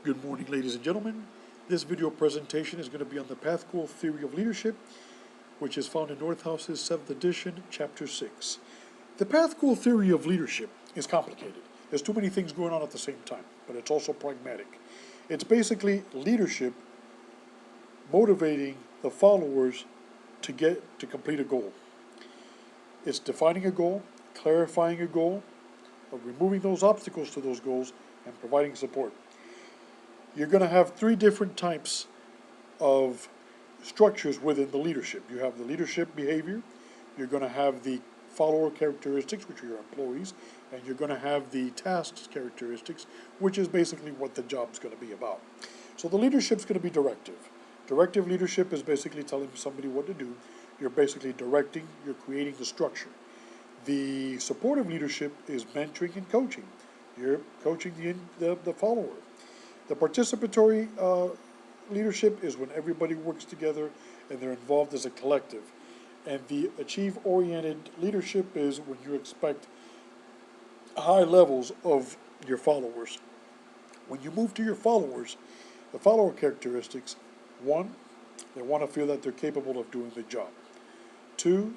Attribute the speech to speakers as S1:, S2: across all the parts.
S1: Good morning, ladies and gentlemen. This video presentation is going to be on the Pathcool Theory of Leadership, which is found in Northhouse's 7th edition, Chapter 6. The Pathcool Theory of Leadership is complicated. There's too many things going on at the same time, but it's also pragmatic. It's basically leadership motivating the followers to complete a goal. It's defining a goal, clarifying a goal, removing those obstacles to those goals, and providing support. You're going to have three different types of structures within the leadership. You have the leadership behavior, you're going to have the follower characteristics, which are your employees, and you're going to have the tasks characteristics, which is basically what the job's going to be about. So the leadership's going to be directive. Directive leadership is basically telling somebody what to do. You're basically directing, you're creating the structure. The supportive leadership is mentoring and coaching. You're coaching the follower. The participatory leadership is when everybody works together and they're involved as a collective. And the achieve-oriented leadership is when you expect high levels of your followers. When you move to your followers, the follower characteristics, one, they want to feel that they're capable of doing the job. Two,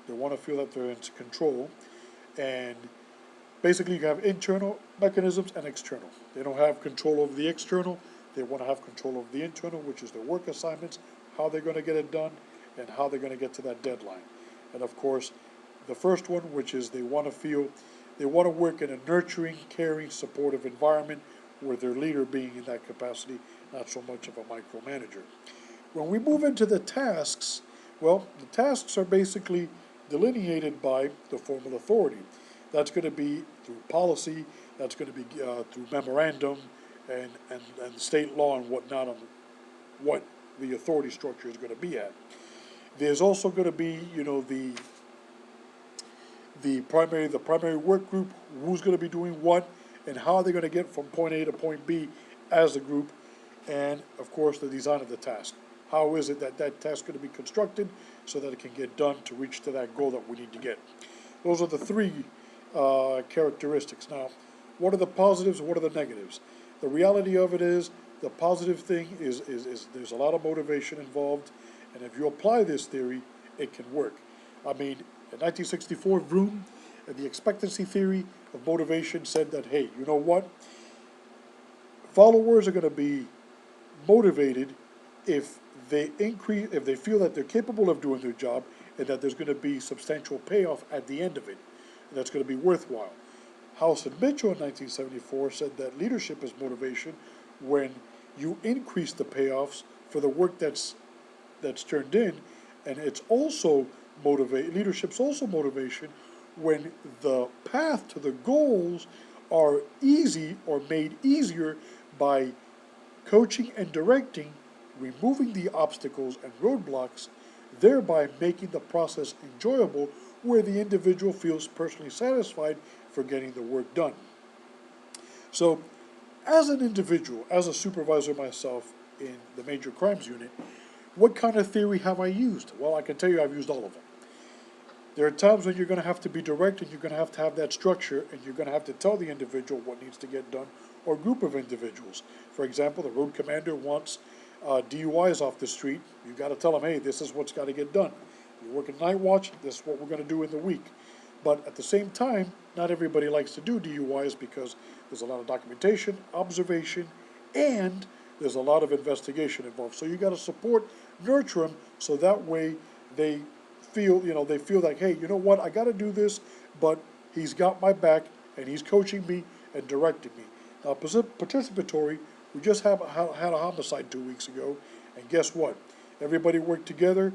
S1: they want to feel that they're in control. And basically, you have internal mechanisms and external. They don't have control over the external. They want to have control over the internal, which is their work assignments, how they're going to get it done, and how they're going to get to that deadline. And of course, the first one, which is they want to work in a nurturing, caring, supportive environment with their leader being in that capacity, not so much of a micromanager. When we move into the tasks, well, the tasks are basically delineated by the formal authority. That's going to be through policy, that's going to be through memorandum and state law and whatnot on what the authority structure is going to be at. There's also going to be, the primary work group, who's going to be doing what, and how they're going to get from point A to point B as a group, and of course the design of the task. How is it that task is going to be constructed so that it can get done to reach to that goal that we need to get? Those are the three characteristics. Now, what are the positives and what are the negatives? The reality of it is, the positive thing is there's a lot of motivation involved, and if you apply this theory, it can work. I mean, in 1964, Vroom, the expectancy theory of motivation said that, hey, you know what? Followers are going to be motivated if they feel that they're capable of doing their job and that there's going to be substantial payoff at the end of it. And that's going to be worthwhile. House and Mitchell in 1974 said that leadership is motivation when you increase the payoffs for the work that's turned in, and it's also leadership's also motivation when the path to the goals are easy or made easier by coaching and directing, removing the obstacles and roadblocks, thereby making the process enjoyable where the individual feels personally satisfied for getting the work done. So, as an individual, as a supervisor myself in the Major Crimes Unit, what kind of theory have I used? Well, I can tell you I've used all of them. There are times when you're going to have to be direct and you're going to have that structure and you're going to have to tell the individual what needs to get done or group of individuals. For example, the road commander wants DUIs off the street. You've got to tell them, hey, this is what's got to get done. You're working night watch, this is what we're going to do in the week. But at the same time, not everybody likes to do DUIs because there's a lot of documentation, observation, and there's a lot of investigation involved. So you got to support, nurture them, so that way they feel, they feel like, hey, you know what, I got to do this, but he's got my back and he's coaching me and directing me. Now, participatory, we just had a homicide 2 weeks ago, and guess what? Everybody worked together.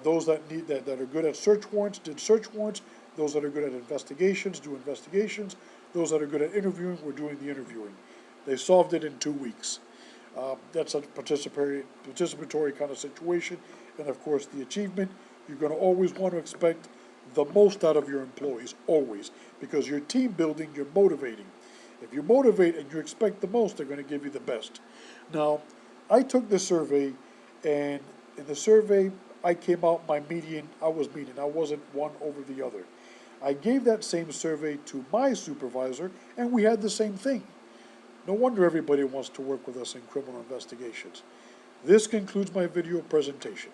S1: Those that are good at search warrants did search warrants. Those that are good at investigations do investigations. Those that are good at interviewing were doing the interviewing. They solved it in 2 weeks. That's a participatory kind of situation. And of course, the achievement, you're going to always want to expect the most out of your employees, always, because you're team building, you're motivating. If you motivate and you expect the most, they're going to give you the best. Now, I took the survey, and in the survey, I came out my median. I wasn't one over the other. I gave that same survey to my supervisor, and we had the same thing. No wonder everybody wants to work with us in criminal investigations. This concludes my video presentation.